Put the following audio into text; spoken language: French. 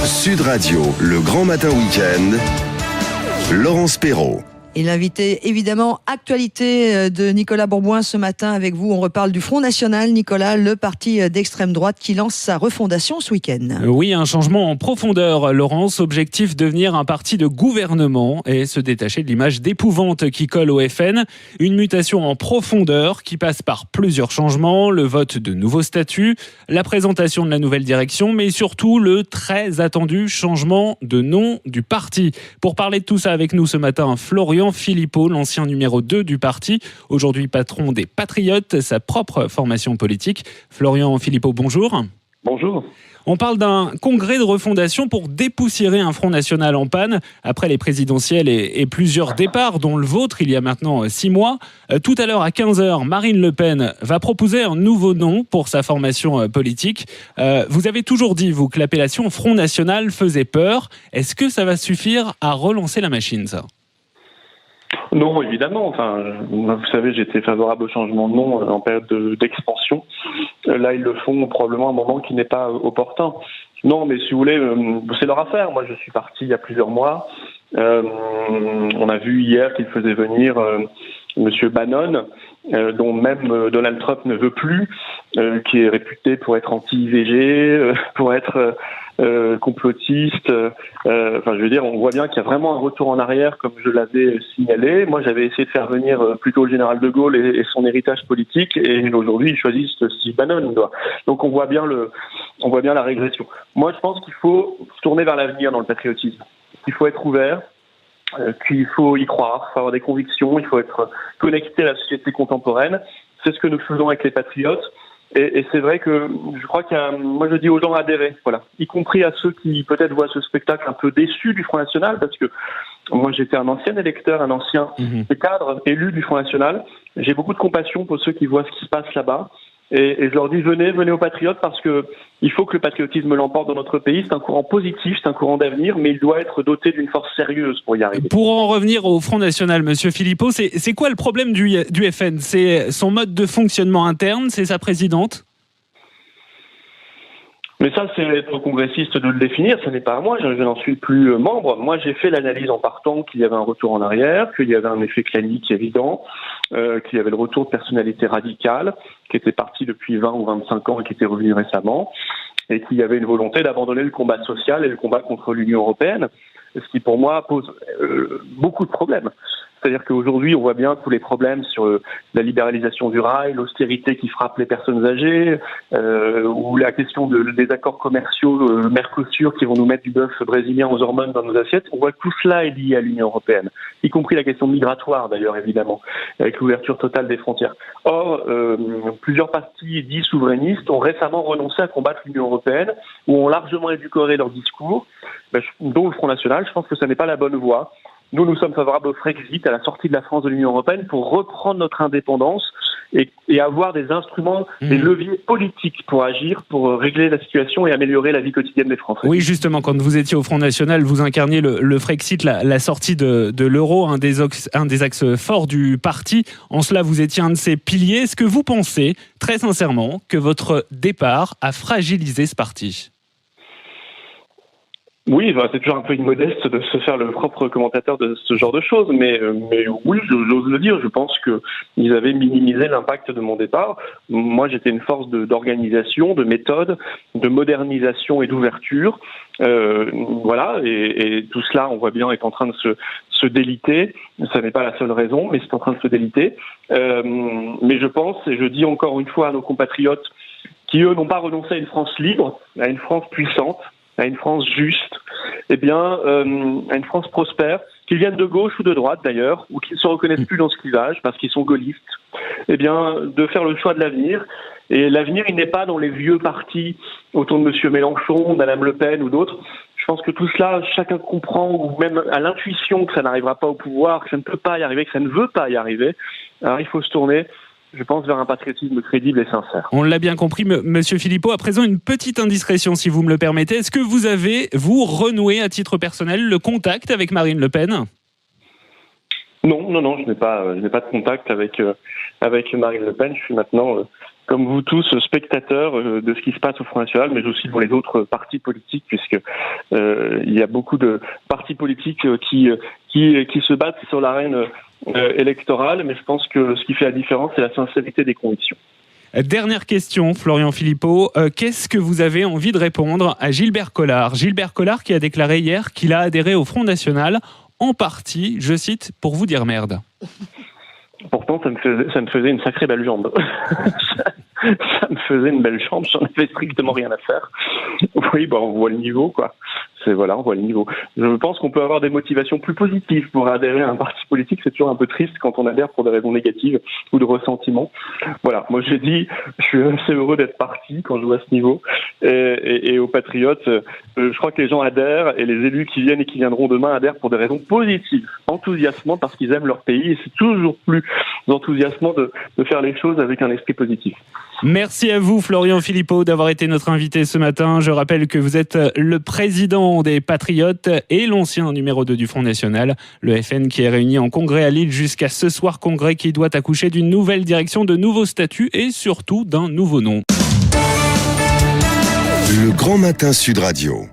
Sud Radio, le grand matin week-end, Laurence Perrault. Et l'invité, évidemment, actualité de Nicolas Bourboin ce matin avec vous. On reparle du Front National, Nicolas, le parti d'extrême droite qui lance sa refondation ce week-end. Oui, un changement en profondeur, Laurence. Objectif, devenir un parti de gouvernement et se détacher de l'image d'épouvante qui colle au FN. Une mutation en profondeur qui passe par plusieurs changements, le vote de nouveaux statuts, la présentation de la nouvelle direction, mais surtout le très attendu changement de nom du parti. Pour parler de tout ça avec nous ce matin, Florian Philippot, l'ancien numéro 2 du parti, aujourd'hui patron des Patriotes, sa propre formation politique. Florian Philippot, bonjour. Bonjour. On parle d'un congrès de refondation pour dépoussiérer un Front National en panne après les présidentielles et plusieurs départs, dont le vôtre il y a maintenant 6 mois. Tout à l'heure à 15h, Marine Le Pen va proposer un nouveau nom pour sa formation politique. Vous avez toujours dit, vous, que l'appellation Front National faisait peur. Est-ce que ça va suffire à relancer la machine, ça ? Non, évidemment. Enfin, vous savez, j'étais favorable au changement de nom en période d'expansion. Là, ils le font probablement à un moment qui n'est pas opportun. Non, mais si vous voulez, c'est leur affaire. Moi, je suis parti il y a plusieurs mois. On a vu hier qu'ils faisaient venir Monsieur Bannon, dont même Donald Trump ne veut plus, qui est réputé pour être anti-IVG, pour être complotiste. Enfin, je veux dire, on voit bien qu'il y a vraiment un retour en arrière, comme je l'avais signalé. Moi, j'avais essayé de faire venir plutôt le général de Gaulle et son héritage politique, et aujourd'hui, ils choisissent Steve Bannon. Donc, on voit bien la régression. Moi, je pense qu'il faut se tourner vers l'avenir dans le patriotisme. Il faut être ouvert, qu'il faut y croire, il faut avoir des convictions, il faut être connecté à la société contemporaine. C'est ce que nous faisons avec les Patriotes. Et c'est vrai que je crois moi je dis aux gens adhérer, voilà, y compris à ceux qui peut-être voient ce spectacle un peu déçus du Front National, parce que moi j'étais un ancien électeur, un ancien cadre élu du Front National. J'ai beaucoup de compassion pour ceux qui voient ce qui se passe là-bas. Et je leur dis venez aux Patriotes, parce que il faut que le patriotisme l'emporte dans notre pays. C'est un courant positif, c'est un courant d'avenir, mais il doit être doté d'une force sérieuse pour y arriver. Pour en revenir au Front National, Monsieur Philippot, c'est quoi le problème du FN ? C'est son mode de fonctionnement interne, c'est sa présidente ? Mais ça, c'est être congressiste de le définir, ce n'est pas à moi, je n'en suis plus membre. Moi, j'ai fait l'analyse en partant qu'il y avait un retour en arrière, qu'il y avait un effet clanique évident, qu'il y avait le retour de personnalité radicale, qui était partie depuis 20 ou 25 ans et qui était revenu récemment, et qu'il y avait une volonté d'abandonner le combat social et le combat contre l'Union européenne, ce qui pour moi pose beaucoup de problèmes. C'est-à-dire qu'aujourd'hui, on voit bien tous les problèmes sur la libéralisation du rail, l'austérité qui frappe les personnes âgées, ou la question des accords commerciaux Mercosur qui vont nous mettre du bœuf brésilien aux hormones dans nos assiettes. On voit que tout cela est lié à l'Union européenne, y compris la question migratoire d'ailleurs, évidemment, avec l'ouverture totale des frontières. Or, plusieurs partis dits souverainistes ont récemment renoncé à combattre l'Union européenne, ou ont largement édulcoré leur discours, dont le Front National. Je pense que ça n'est pas la bonne voie. Nous sommes favorables au Frexit, à la sortie de la France de l'Union européenne, pour reprendre notre indépendance et avoir des instruments, des leviers politiques pour agir, pour régler la situation et améliorer la vie quotidienne des Français. Oui, justement, quand vous étiez au Front National, vous incarniez le Frexit, la sortie de l'euro, un des axes forts du parti. En cela, vous étiez un de ses piliers. Est-ce que vous pensez, très sincèrement, que votre départ a fragilisé ce parti ? Oui, c'est toujours un peu immodeste de se faire le propre commentateur de ce genre de choses, mais oui, j'ose le dire. Je pense qu'ils avaient minimisé l'impact de mon départ. Moi, j'étais une force d'organisation, de méthode, de modernisation et d'ouverture. Voilà, et tout cela, on voit bien, est en train de se déliter. Ça n'est pas la seule raison, mais c'est en train de se déliter. Mais je pense, et je dis encore une fois à nos compatriotes qui, eux, n'ont pas renoncé à une France libre, à une France puissante, à une France juste, à une France prospère, qu'ils viennent de gauche ou de droite d'ailleurs, ou qu'ils ne se reconnaissent plus dans ce clivage parce qu'ils sont gaullistes, de faire le choix de l'avenir. Et l'avenir, il n'est pas dans les vieux partis autour de M. Mélenchon, Mme Le Pen ou d'autres. Je pense que tout cela, chacun comprend, ou même à l'intuition, que ça n'arrivera pas au pouvoir, que ça ne peut pas y arriver, que ça ne veut pas y arriver. Alors il faut se tourner, je pense, vers un patriotisme crédible et sincère. On l'a bien compris, Monsieur Philippot. À présent, une petite indiscrétion, si vous me le permettez. Est-ce que vous avez, renoué à titre personnel le contact avec Marine Le Pen ? Non, je n'ai pas de contact avec Marine Le Pen. Je suis maintenant comme vous tous, spectateur de ce qui se passe au Front National, mais aussi pour les autres partis politiques, puisque il y a beaucoup de partis politiques qui se battent sur l'arène électorale, mais je pense que ce qui fait la différence, c'est la sincérité des convictions. Dernière question, Florian Philippot. Qu'est-ce que vous avez envie de répondre à Gilbert Collard ? Gilbert Collard qui a déclaré hier qu'il a adhéré au Front National en partie, je cite, pour vous dire merde. Pourtant, ça me faisait une sacrée belle jambe. Ça me faisait une belle jambe, j'en avais strictement rien à faire. Oui, on voit le niveau, quoi. On voit le niveau. Je pense qu'on peut avoir des motivations plus positives pour adhérer à un parti politique. C'est toujours un peu triste quand on adhère pour des raisons négatives ou de ressentiment. Voilà. Moi, j'ai dit, je suis assez heureux d'être parti quand je vois ce niveau. Et aux Patriotes, je crois que les gens adhèrent et les élus qui viennent et qui viendront demain adhèrent pour des raisons positives, enthousiasmantes parce qu'ils aiment leur pays. Et c'est toujours plus enthousiasmant de faire les choses avec un esprit positif. Merci à vous, Florian Philippot, d'avoir été notre invité ce matin. Je rappelle que vous êtes le président des Patriotes et l'ancien numéro 2 du Front National, le FN qui est réuni en congrès à Lille jusqu'à ce soir, congrès qui doit accoucher d'une nouvelle direction, de nouveaux statuts et surtout d'un nouveau nom. Le Grand Matin Sud Radio.